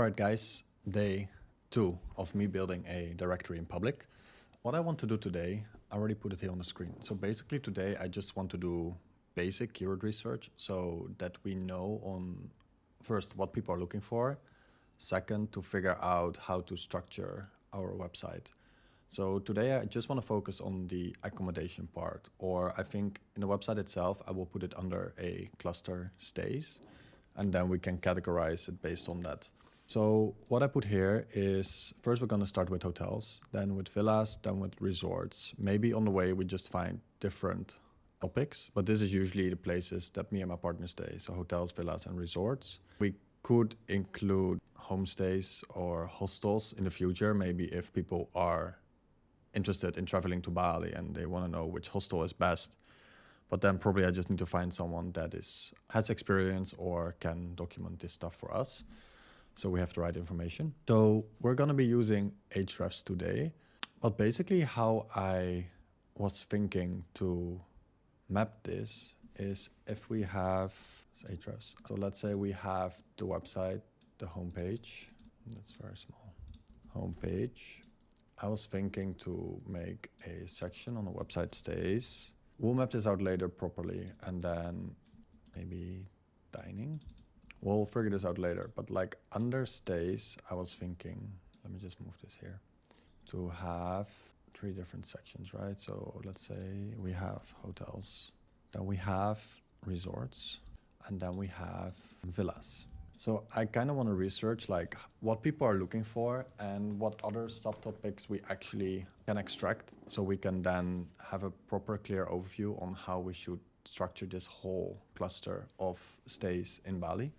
Alright guys, day 2 of me building a directory in public. What I want to do today, I already put it here on the screen. So basically today I just want to do basic keyword research so that we know on first what people are looking for, second to figure out how to structure our website. So today I just want to focus on the accommodation part, or I think in the website itself I will put it under a cluster stays and then we can categorize it based on that. So what I put here is first we're going to start with hotels, then with villas, then with resorts. Maybe on the way we just find different topics, but this is usually the places that me and my partner stay. So hotels, villas and resorts. We could include homestays or hostels in the future, maybe if people are interested in traveling to Bali and they want to know which hostel is best. But then probably I just need to find someone that has experience or can document this stuff for us. So we have the right information. So we're going to be using Ahrefs today. But basically how I was thinking to map this is if we have Ahrefs. So let's say we have the website, the homepage. That's very small. Homepage. I was thinking to make a section on the website stays. We'll map this out later properly and then maybe dining. We'll figure this out later, but like under stays, I was thinking, let me just move this here, to have 3 different sections, right? So let's say we have hotels, then we have resorts, and then we have villas. So I kind of want to research like what people are looking for and what other subtopics we actually can extract so we can then have a proper clear overview on how we should structure this whole cluster of stays in Bali.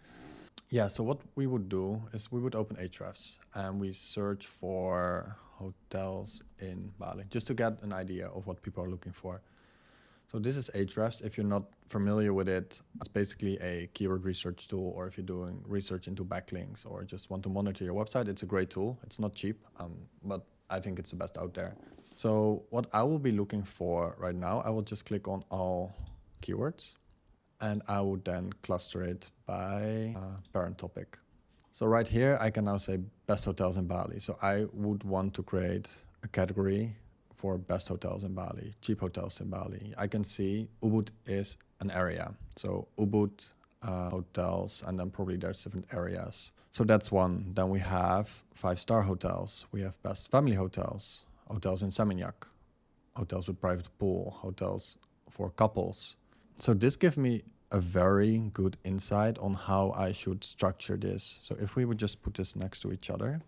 Yeah, so what we would do is we would open Ahrefs and we search for hotels in Bali just to get an idea of what people are looking for. So this is Ahrefs. If you're not familiar with it, it's basically a keyword research tool, or if you're doing research into backlinks or just want to monitor your website, it's a great tool. It's not cheap, but I think it's the best out there. So what I will be looking for right now, I will just click on all keywords and I would then cluster it by parent topic. So right here, I can now say best hotels in Bali. So I would want to create a category for best hotels in Bali, cheap hotels in Bali. I can see Ubud is an area. So Ubud hotels, and then probably there's different areas. So that's one. Then we have 5-star hotels. We have best family hotels, hotels in Seminyak, hotels with private pool, hotels for couples. So this gives me a very good insight on how I should structure this. So if we would just put this next to each other.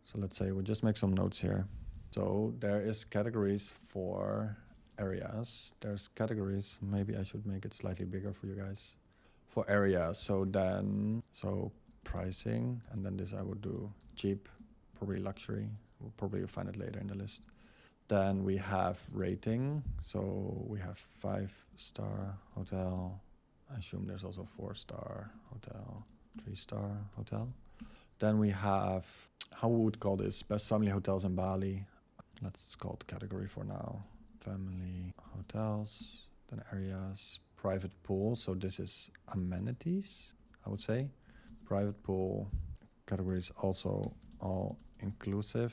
So let's say we just make some notes here. So there is categories for areas. There's categories. Maybe I should make it slightly bigger for you guys. For areas. So pricing. And then this I would do cheap, probably luxury. We'll probably find it later in the list. Then we have rating. So we have 5-star hotel. I assume there's also 4-star hotel, 3-star hotel. Then we have, how we would call this, best family hotels in Bali. Let's call it category for now. Family hotels, then areas, private pool. So this is amenities, I would say. Private pool categories also all inclusive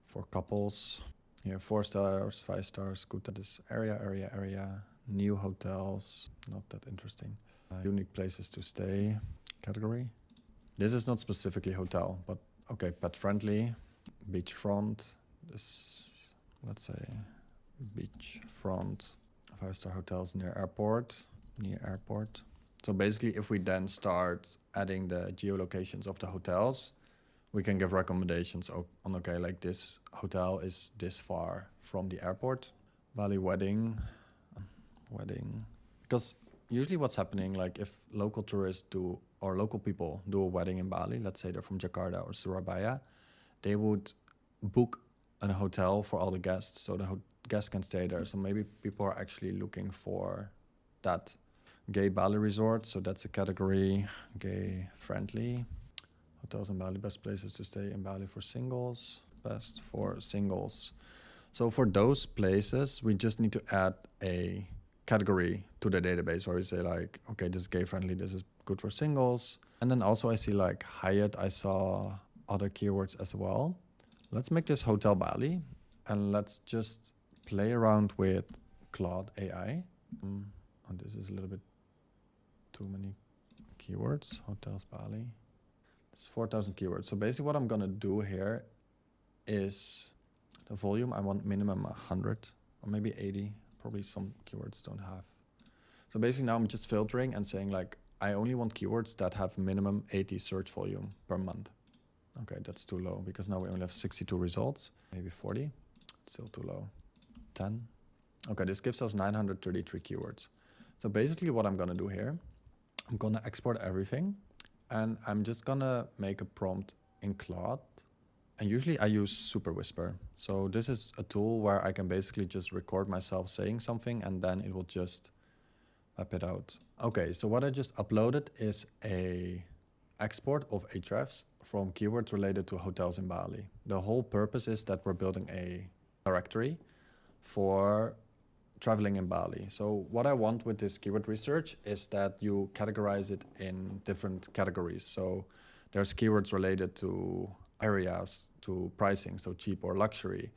for couples. Here, 4 stars, 5 stars, good. That is area. New hotels, not that interesting. Unique places to stay category. This is not specifically hotel, but okay, pet friendly, beachfront. This, let's say, beachfront, 5-star hotels near airport. So basically, if we then start adding the geolocations of the hotels, we can give recommendations on, okay, like this hotel is this far from the airport. Bali wedding. Because usually what's happening, like if local tourists do, or local people do a wedding in Bali, let's say they're from Jakarta or Surabaya, they would book a hotel for all the guests so the guests can stay there. So maybe people are actually looking for that. Gay Bali resort, so that's a category. Gay friendly. Hotels in Bali, best places to stay in Bali for singles. Best for singles. So for those places, we just need to add a category to the database where we say like, okay, this is gay friendly, this is good for singles. And then also I see like Hyatt, I saw other keywords as well. Let's make this Hotel Bali, and let's just play around with Claude AI. Oh, this is a little bit too many keywords. Hotels Bali. It's 4,000 keywords. So basically what I'm gonna do here is the volume. I want minimum 100 or maybe 80. Probably some keywords don't have. So basically now I'm just filtering and saying like, I only want keywords that have minimum 80 search volume per month. Okay, that's too low because now we only have 62 results, maybe 40, still too low. 10. Okay, this gives us 933 keywords. So basically what I'm gonna do here, I'm gonna export everything and I'm just gonna make a prompt in Claude. And usually I use Super Whisper. So this is a tool where I can basically just record myself saying something and then it will just map it out. Okay, so what I just uploaded is a export of Ahrefs from keywords related to hotels in Bali. The whole purpose is that we're building a directory for traveling in Bali. So what I want with this keyword research is that you categorize it in different categories. So there's keywords related to areas, to pricing, so cheap or luxury.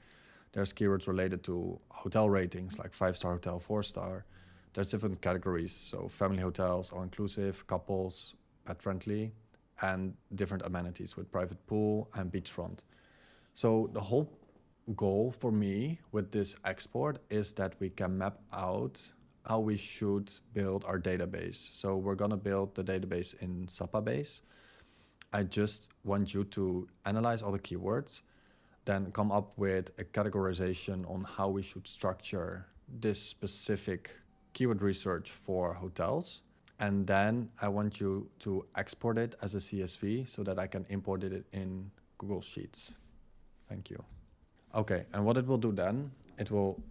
There's keywords related to hotel ratings, like 5-star hotel, 4-star. There's different categories, so family hotels, all-inclusive, couples, pet-friendly, and different amenities with private pool and beachfront. So the whole goal for me with this export is that we can map out how we should build our database. So we're gonna build the database in Supabase. I just want you to analyze all the keywords, then come up with a categorization on how we should structure this specific keyword research for hotels. And then I want you to export it as a CSV so that I can import it in Google Sheets. Thank you. Okay, and what it will do then, it will,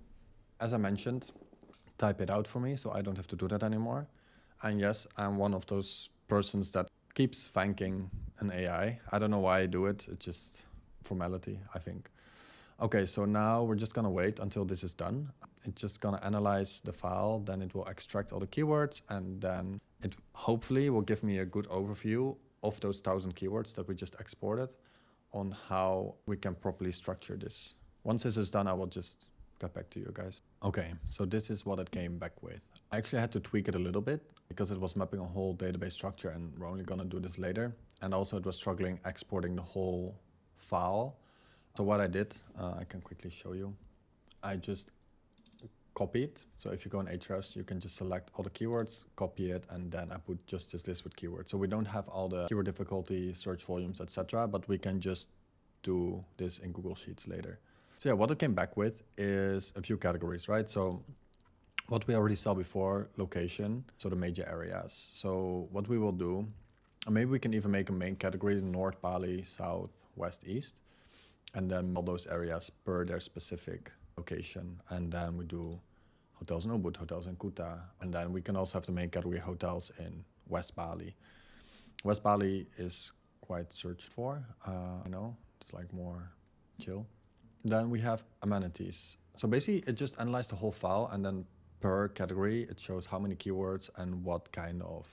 as I mentioned, type it out for me so I don't have to do that anymore. And yes, I'm one of those persons that keeps thanking an AI. I don't know why I do it, it's just formality, I think. Okay, so now we're just gonna wait until this is done. It's just gonna analyze the file, then it will extract all the keywords, and then it hopefully will give me a good overview of those 1,000 keywords that we just exported on how we can properly structure this. Once this is done, I will just get back to you guys. Okay, so this is what it came back with. I actually had to tweak it a little bit because it was mapping a whole database structure and we're only gonna do this later. And also it was struggling exporting the whole file. So what I did, I can quickly show you. I just copied. So if you go in Ahrefs, you can just select all the keywords, copy it, and then I put just this list with keywords. So we don't have all the keyword difficulty, search volumes, etc., but we can just do this in Google Sheets later. So yeah, what it came back with is a few categories, right? So what we already saw before, location, so the major areas. So what we will do, maybe we can even make a main category, North Bali, South, West, East, and then all those areas per their specific location. And then we do hotels in Ubud, hotels in Kuta, and then we can also have the main category hotels in West Bali. West Bali is quite searched for, it's like more chill. Then we have amenities. So basically it just analyzed the whole file and then per category, it shows how many keywords and what kind of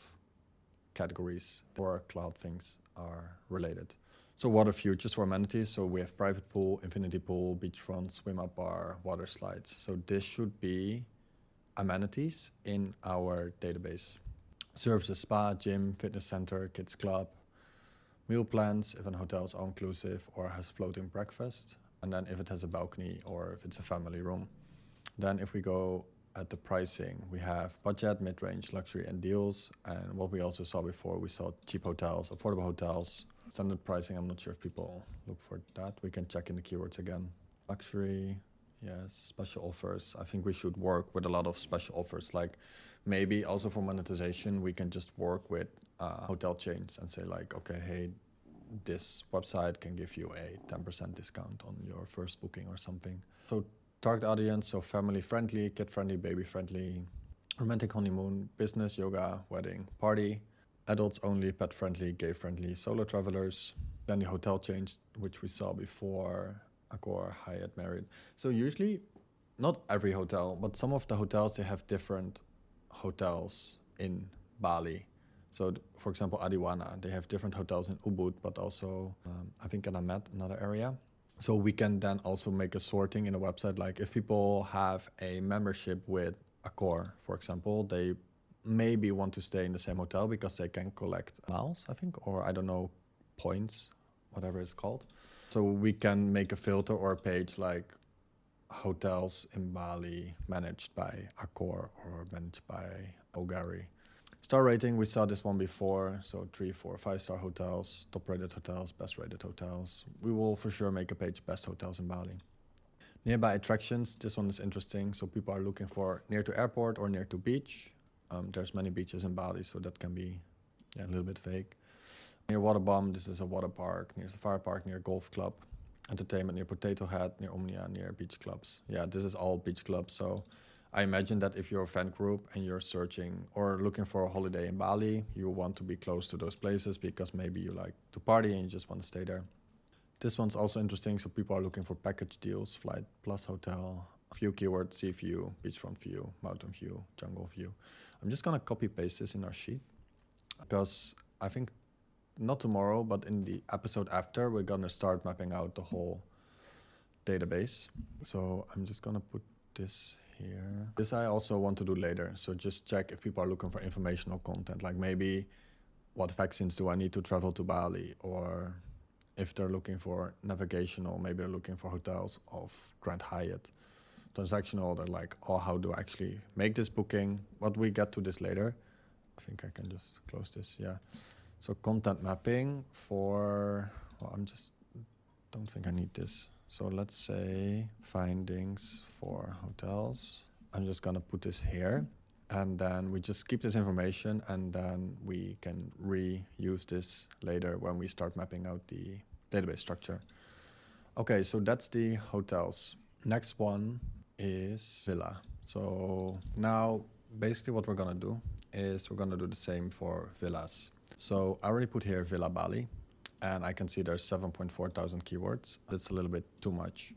categories for cloud things are related. So water futures for amenities. So we have private pool, infinity pool, beachfront, swim up bar, water slides. So this should be amenities in our database. Services, spa, gym, fitness center, kids club, meal plans if an hotel is all-inclusive or has floating breakfast. And then if it has a balcony or if it's a family room. Then if we go at the pricing, we have budget, mid-range, luxury, and deals. And what we also saw before, we saw cheap hotels, affordable hotels, standard pricing. I'm not sure if people look for that. We can check in the keywords again. Luxury, yes, special offers. I think we should work with a lot of special offers. Like maybe also for monetization, we can just work with hotel chains and say like, okay, hey, this website can give you a 10% discount on your first booking or something. So target audience, so family friendly, kid friendly, baby friendly, romantic honeymoon, business, yoga, wedding, party, adults only, pet friendly, gay friendly, solo travelers. Then the hotel chains, which we saw before, Accor, Hyatt, Marriott. So usually, not every hotel, but some of the hotels, they have different hotels in Bali. So for example, Adiwana, they have different hotels in Ubud, but also I think in Amed, another area. So we can then also make a sorting in a website. Like if people have a membership with Accor, for example, they maybe want to stay in the same hotel because they can collect miles, I think, or I don't know, points, whatever it's called. So we can make a filter or a page like hotels in Bali managed by Accor or managed by Ogari. Star rating, we saw this one before. So 3, 4, 5-star hotels, top rated hotels, best rated hotels. We will for sure make a page best hotels in Bali. Nearby attractions, this one is interesting. So people are looking for near to airport or near to beach. There's many beaches in Bali, so that can be a little bit vague. Near Waterbomb, this is a water park. Near Safari Park, near golf club. Entertainment near Potato Head, near Omnia, near beach clubs. Yeah, this is all beach clubs. So I imagine that if you're a fan group and you're searching or looking for a holiday in Bali, you want to be close to those places because maybe you like to party and you just want to stay there. This one's also interesting. So people are looking for package deals, flight plus hotel, few keywords, sea view, beachfront view, mountain view, jungle view. I'm just going to copy paste this in our sheet because I think not tomorrow, but in the episode after, we're going to start mapping out the whole database. So I'm just going to put this here. This I also want to do later. So just check if people are looking for informational content, like maybe what vaccines do I need to travel to Bali, or if they're looking for navigational, maybe they're looking for hotels of Grand Hyatt. Transactional, they're like, oh, how do I actually make this booking? But we get to this later. I think I can just close this, yeah. So content mapping for, well, don't think I need this. So let's say findings for hotels. I'm just gonna put this here and then we just keep this information and then we can reuse this later when we start mapping out the database structure. Okay, so that's the hotels. Next one is villa. So now basically what we're gonna do is we're gonna do the same for villas. So I already put here Villa Bali, and I can see there's 7.4 thousand keywords. That's a little bit too much.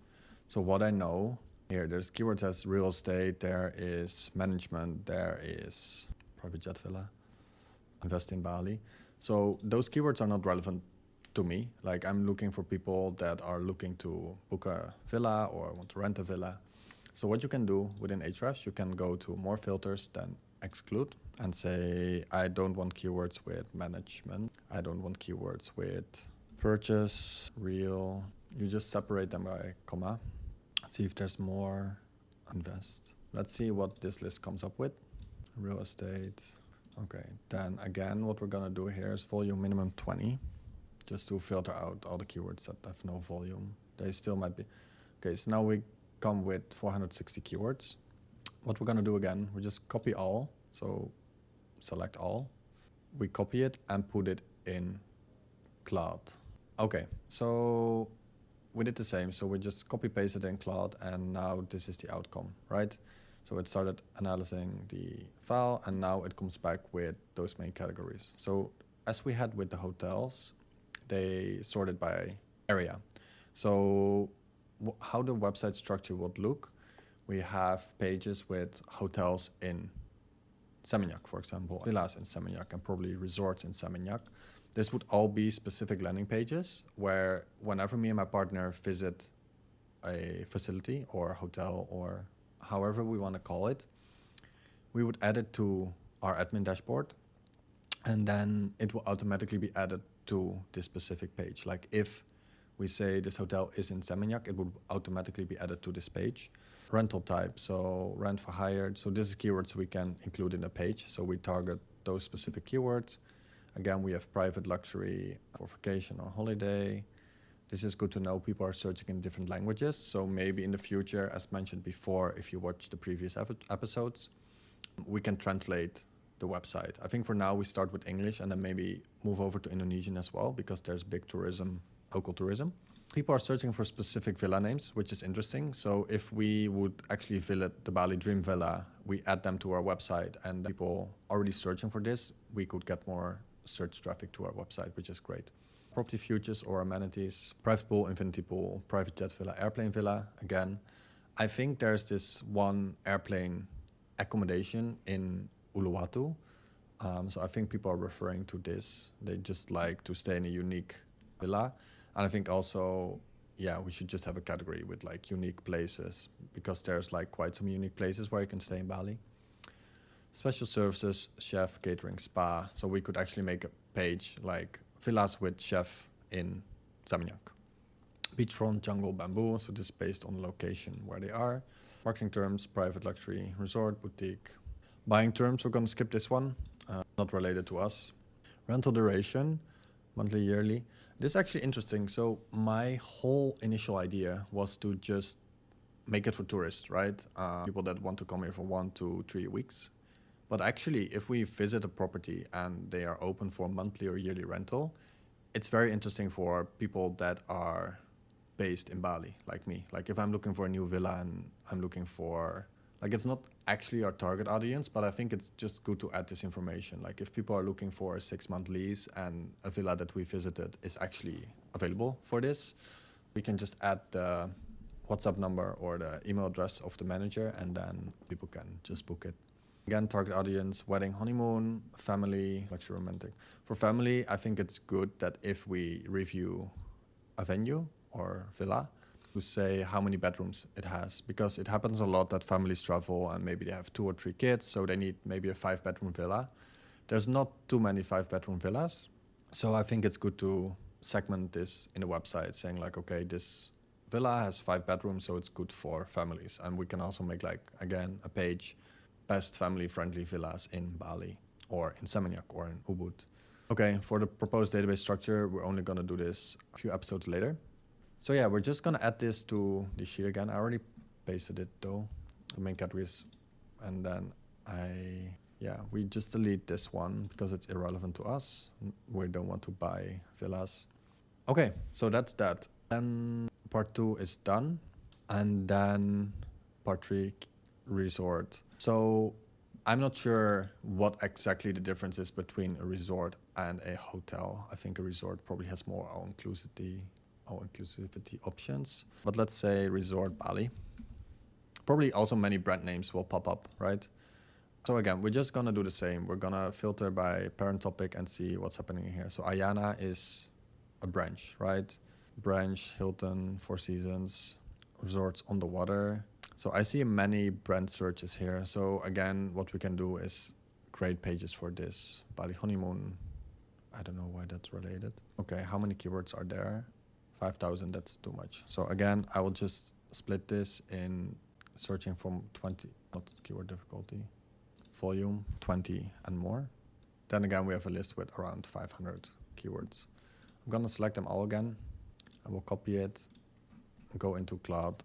So what I know here, there's keywords as real estate, there is management, there is private jet villa, invest in Bali. So those keywords are not relevant to me. Like I'm looking for people that are looking to book a villa or want to rent a villa. So what you can do within Ahrefs, you can go to more filters than exclude and say, I don't want keywords with management. I don't want keywords with purchase, real. You just separate them by comma. See if there's more. Invest. Let's see what this list comes up with. Real estate. Okay, then again, what we're gonna do here is volume minimum 20, just to filter out all the keywords that have no volume. They still might be. Okay, so now we come with 460 keywords. What we're gonna do again, we just copy all. So select all. We copy it and put it in Claude. Okay, so we did the same. So we just copy paste it in Claude and now this is the outcome, right? So it started analyzing the file and now it comes back with those main categories. So as we had with the hotels, they sorted by area. So how the website structure would look, we have pages with hotels in Seminyak, for example, villas in Seminyak and probably resorts in Seminyak. This would all be specific landing pages where whenever me and my partner visit a facility or hotel or however we want to call it, we would add it to our admin dashboard and then it will automatically be added to this specific page. Like if we say this hotel is in Seminyak, it would automatically be added to this page. Rental type, so rent for hire. So this is keywords we can include in the page. So we target those specific keywords. Again, we have private luxury for vacation or holiday. This is good to know. People are searching in different languages. So maybe in the future, as mentioned before, if you watch the previous episodes, we can translate the website. I think for now we start with English and then maybe move over to Indonesian as well because there's big tourism, local tourism. People are searching for specific villa names, which is interesting. So if we would actually visit the Bali Dream Villa, we add them to our website and people already searching for this, we could get more search traffic to our website, which is great. Property futures or amenities, private pool, infinity pool, private jet villa, airplane villa. Again, I think there's this one airplane accommodation in Uluwatu. So I think people are referring to this. They just like to stay in a unique villa. And I think also, yeah, we should just have a category with like unique places, because there's like quite some unique places where you can stay in Bali. Special services, chef, catering, spa. So we could actually make a page like villas with chef in Seminyak. Beachfront, jungle, bamboo. So this is based on the location where they are. Marketing terms, private luxury, resort, boutique. Buying terms, we're going to skip this one. Not related to us. Rental duration, monthly, yearly. This is actually interesting. So my whole initial idea was to just make it for tourists, right? People that want to come here for 1 to 3 weeks. But actually, if we visit a property and they are open for monthly or yearly rental, it's very interesting for people that are based in Bali, like me. Like if I'm looking for a new villa and I'm looking for, like, it's not actually our target audience, but I think it's just good to add this information. Like if people are looking for a 6-month lease and a villa that we visited is actually available for this, we can just add the WhatsApp number or the email address of the manager, and then people can just book it. Again, target audience, wedding, honeymoon, family, luxury, romantic. For family, I think it's good that if we review a venue or villa, to say how many bedrooms it has, because it happens a lot that families travel and maybe they have 2 or 3 kids, so they need maybe a 5-bedroom villa. There's not too many 5-bedroom villas, so I think it's good to segment this in the website, saying like, okay, this villa has 5 bedrooms, so it's good for families. And we can also make like, again, a page, best family-friendly villas in Bali or in Seminyak or in Ubud. Okay, for the proposed database structure, we're only going to do this a few episodes later. So yeah, we're just going to add this to the sheet again. I already pasted it though, the main categories. And then we just delete this one because it's irrelevant to us. We don't want to buy villas. Okay, so that's that. Then part 2 is done. And then part 3, resort. So I'm not sure what exactly the difference is between a resort and a hotel. I think a resort probably has more all-inclusivity options. But let's say resort Bali. Probably also many brand names will pop up, right? So again, we're just gonna do the same. We're gonna filter by parent topic and see what's happening here. So Ayana is a branch, right? Branch, Hilton, Four Seasons, resorts on the water. So I see many brand searches here. So again, what we can do is create pages for this. Bali honeymoon. I don't know why that's related. Okay, how many keywords are there? 5,000, that's too much. So again, I will just split this in searching from 20, not keyword difficulty, volume, 20 and more. Then again, we have a list with around 500 keywords. I'm gonna select them all again. I will copy it, go into Claude,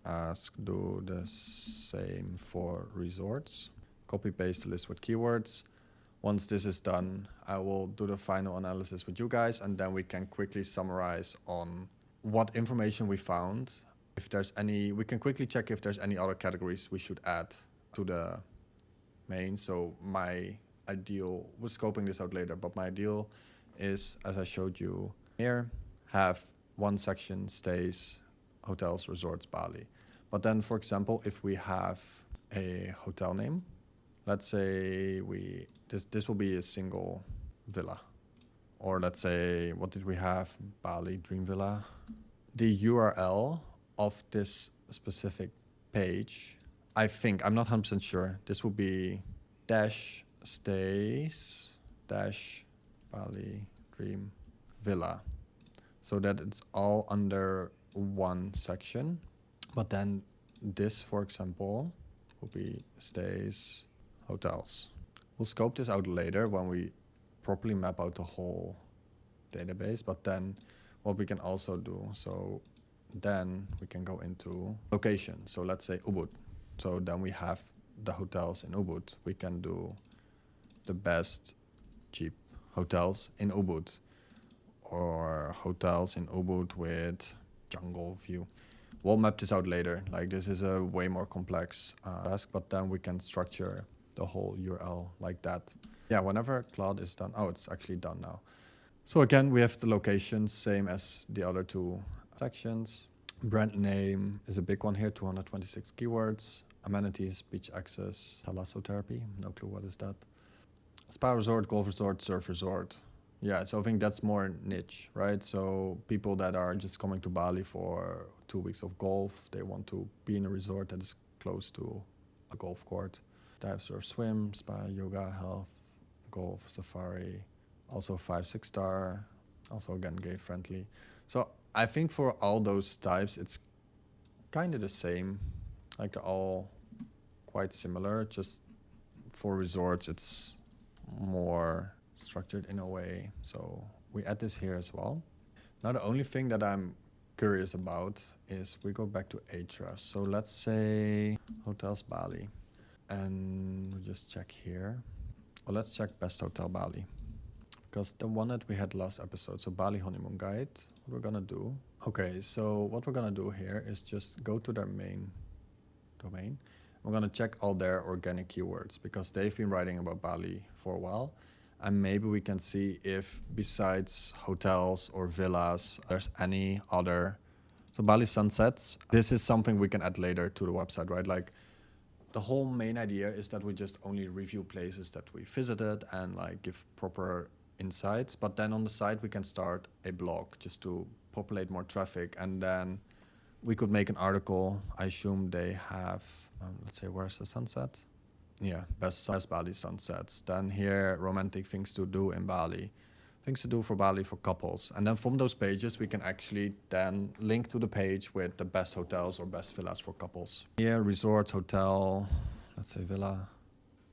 do the same for resorts. Copy paste the list with keywords. Once this is done, I will do the final analysis with you guys, and then we can quickly summarize on what information we found. If there's any, we can quickly check if there's any other categories we should add to the main. So my ideal, we're scoping this out later, but my ideal is, as I showed you here, have one section stays, hotels, resorts, Bali. But then, for example, if we have a hotel name, let's say this will be a single villa. Or let's say, what did we have? Bali Dream Villa. The URL of this specific page, I think, I'm not 100% sure, this will be --stays --Bali Dream Villa. So that it's all under one section. But then this, for example, will be stays, hotels. We'll scope this out later when we properly map out the whole database. But then what we can also do, so then we can go into location. So let's say Ubud. So then we have the hotels in Ubud. We can do the best cheap hotels in Ubud, or hotels in Ubud with jungle view. We'll map this out later. Like, this is a way more complex task, but then we can structure the whole URL like that. Yeah, whenever Claude is done. Oh, it's actually done now. So again, we have the locations, same as the other 2 sections. Brand name is a big one here, 226 keywords. Amenities, beach access, thalassotherapy, no clue what is that. Spa resort, golf resort, surf resort. Yeah, so I think that's more niche, right? So people that are just coming to Bali for 2 weeks of golf, they want to be in a resort that is close to a golf court. Dive, surf, swim, spa, yoga, health, golf, safari, also 5-6 star, also again gay friendly. So I think for all those types, it's kind of the same, like they're all quite similar. Just for resorts, it's more structured in a way. So we add this here as well. Now the only thing that I'm curious about is we go back to Ahrefs. So let's say hotels Bali, and we just check here. Well, let's check best hotel Bali, because the one that we had last episode, so Bali honeymoon guide, what we're gonna do. Okay, so what we're gonna do here is just go to their main domain. We're gonna check all their organic keywords because they've been writing about Bali for a while. And maybe we can see if besides hotels or villas, there's any other. So Bali sunsets, this is something we can add later to the website, right? Like the whole main idea is that we just only review places that we visited and like give proper insights. But then on the side, we can start a blog just to populate more traffic. And then we could make an article. I assume they have, let's say, where's the sunset? Yeah, best Bali sunsets. Then here, romantic things to do in Bali. Things to do for Bali for couples. And then from those pages, we can actually then link to the page with the best hotels or best villas for couples. Here, resorts, hotel, let's say villa.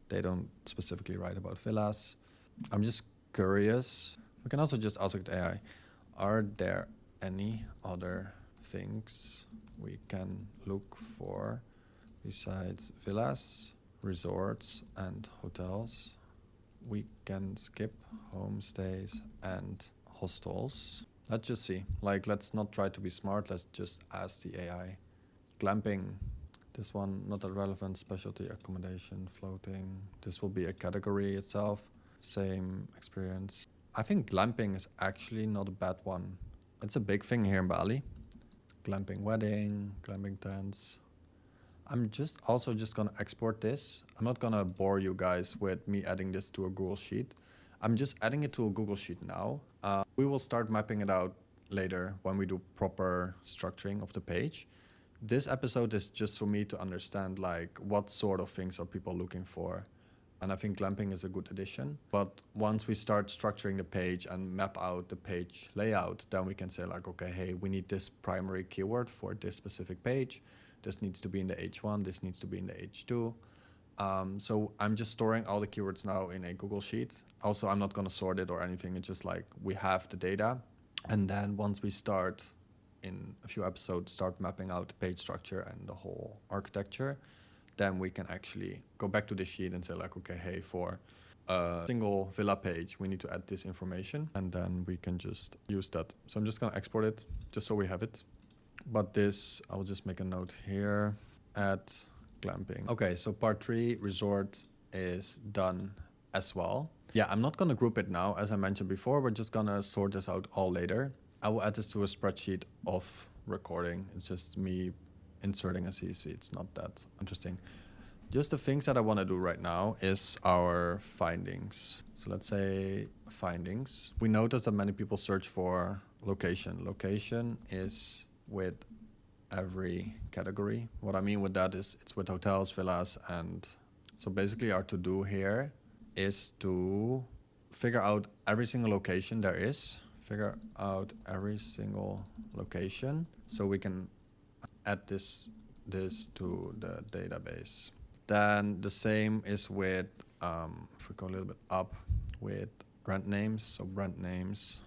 They don't specifically write about villas. I'm just curious. We can also just ask AI, are there any other things we can look for besides villas, resorts, and hotels? We can skip homestays and hostels. Let's just see. Like, let's not try to be smart. Let's just ask the AI. Glamping. This one, not a relevant specialty accommodation, floating. This will be a category itself. Same experience. I think glamping is actually not a bad one. It's a big thing here in Bali. Glamping wedding, glamping tents. I'm just gonna export this. I'm not gonna bore you guys with me adding this to a Google Sheet. I'm just adding it to a Google Sheet now. We will start mapping it out later when we do proper structuring of the page. This episode is just for me to understand like what sort of things are people looking for. And I think glamping is a good addition. But once we start structuring the page and map out the page layout, then we can say like, okay, hey, we need this primary keyword for this specific page. This needs to be in the H1, this needs to be in the H2. So I'm just storing all the keywords now in a Google Sheet. Also, I'm not gonna sort it or anything. It's just like we have the data. And then once we start in a few episodes, start mapping out the page structure and the whole architecture, then we can actually go back to the sheet and say like, okay, hey, for a single villa page, we need to add this information. And then we can just use that. So I'm just gonna export it just so we have it. But this, I'll just make a note here, add glamping. Okay, so part 3, resort, is done as well. Yeah, I'm not gonna group it now. As I mentioned before, we're just gonna sort this out all later. I will add this to a spreadsheet of recording. It's just me inserting a CSV. It's not that interesting. Just the things that I wanna do right now is our findings. So let's say findings. We notice that many people search for location. Location is with every category. What I mean with that is it's with hotels, villas, and so basically our to-do here is to figure out every single location there is, figure out every single location so we can add this to the database. Then the same is with, if we go a little bit up, with brand names. So brand names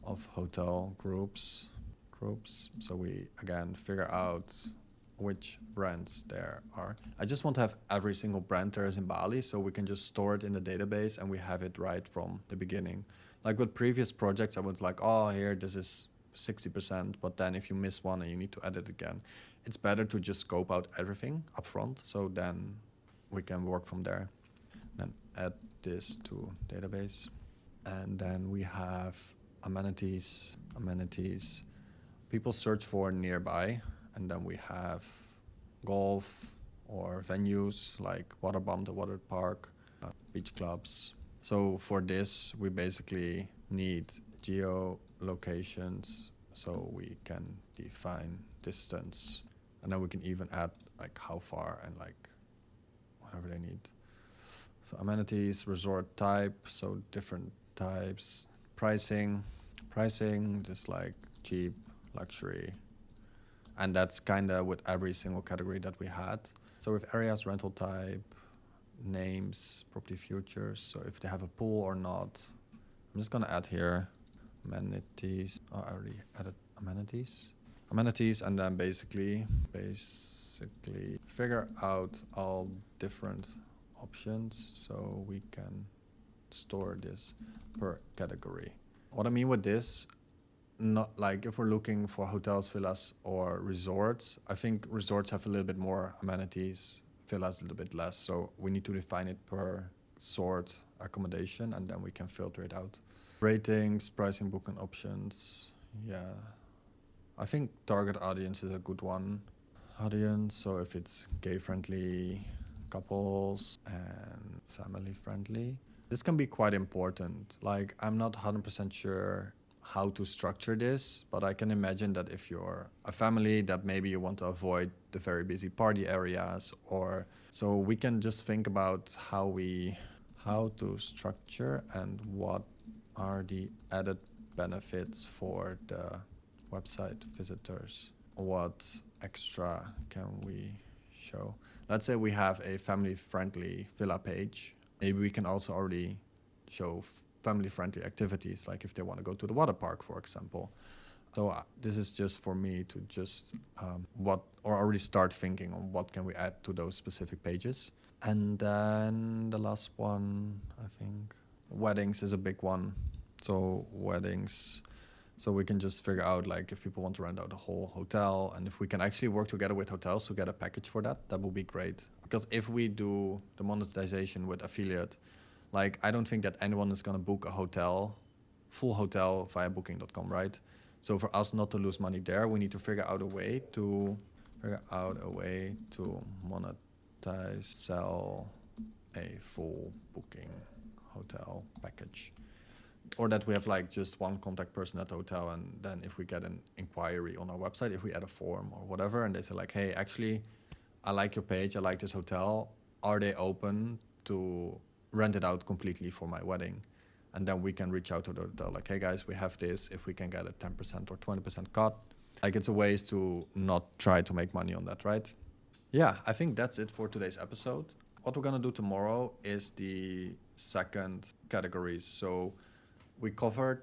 of hotel groups. So we again figure out which brands there are. I just want to have every single brand there is in Bali so we can just store it in the database and we have it right from the beginning. Like with previous projects, I was like, oh, here, this is 60%, but then if you miss one and you need to edit again, it's better to just scope out everything up front so then we can work from there. Then add this to database. And then we have amenities. People search for nearby, and then we have golf or venues like Waterbomb, the water park, beach clubs. So for this, we basically need geolocations so we can define distance. And then we can even add like how far and like whatever they need. So amenities, resort type, so different types. Pricing, just like cheap, luxury. And that's kind of with every single category that we had. So with areas, rental type, names, property futures. So if they have a pool or not. I'm just gonna add here amenities. Oh, I already added amenities. Amenities, and then basically figure out all different options so we can store this per category. What I mean with this, not like if we're looking for hotels, villas, or resorts, I think resorts have a little bit more amenities, villas a little bit less. So we need to define it per sort accommodation, and then we can filter it out. Ratings, pricing, booking options. Yeah, I think target audience is a good one. Audience, so if it's gay friendly, couples, and family friendly. This can be quite important. Like, I'm not 100% sure how to structure this, but I can imagine that if you're a family that maybe you want to avoid the very busy party areas, or so we can just think about how to structure and what are the added benefits for the website visitors. What extra can we show? Let's say we have a family-friendly villa page. Maybe we can also already show family-friendly activities, like if they want to go to the water park, for example. So this is just for me to just already start thinking on what can we add to those specific pages. And then the last one, I think, weddings is a big one. So weddings. So we can just figure out like if people want to rent out a whole hotel, and if we can actually work together with hotels to get a package for that, that would be great. Because if we do the monetization with affiliate, like I don't think that anyone is going to book a hotel, full hotel via booking.com, right? So for us not to lose money there, we need to figure out a way to monetize, sell a full booking hotel package. Or that we have like just one contact person at the hotel, and then if we get an inquiry on our website, if we add a form or whatever, and they say like, hey, actually, I like your page, I like this hotel, are they open to rent it out completely for my wedding? And then we can reach out to the hotel like, hey guys, we have this, if we can get a 10% or 20% cut. Like it's a ways to not try to make money on that, right? Yeah, I think that's it for today's episode. What we're gonna do tomorrow is the second categories. So we covered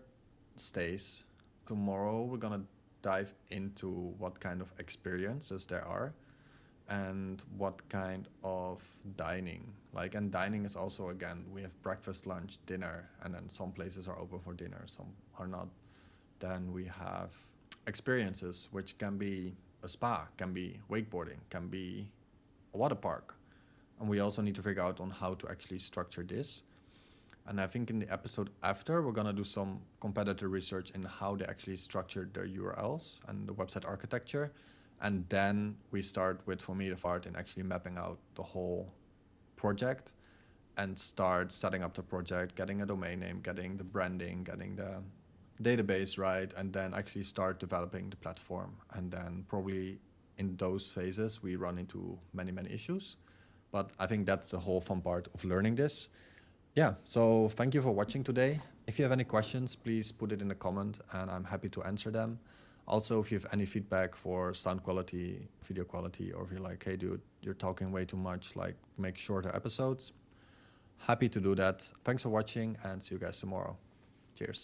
stays. Tomorrow we're gonna dive into what kind of experiences there are and what kind of dining. Like, and dining is also, again, we have breakfast, lunch, dinner, and then some places are open for dinner, some are not. Then we have experiences, which can be a spa, can be wakeboarding, can be a water park. And we also need to figure out on how to actually structure this. And I think in the episode after, we're going to do some competitor research in how they actually structured their URLs and the website architecture. And then we start with, for me, the part in actually mapping out the whole project and start setting up the project, getting a domain name, getting the branding, getting the database right, and then actually start developing the platform. And then probably in those phases, we run into many, many issues. But I think that's the whole fun part of learning this. Yeah, so thank you for watching today. If you have any questions, please put it in the comment and I'm happy to answer them. Also, if you have any feedback for sound quality, video quality, or if you're like, hey dude, you're talking way too much, like make shorter episodes, happy to do that. Thanks for watching and see you guys tomorrow.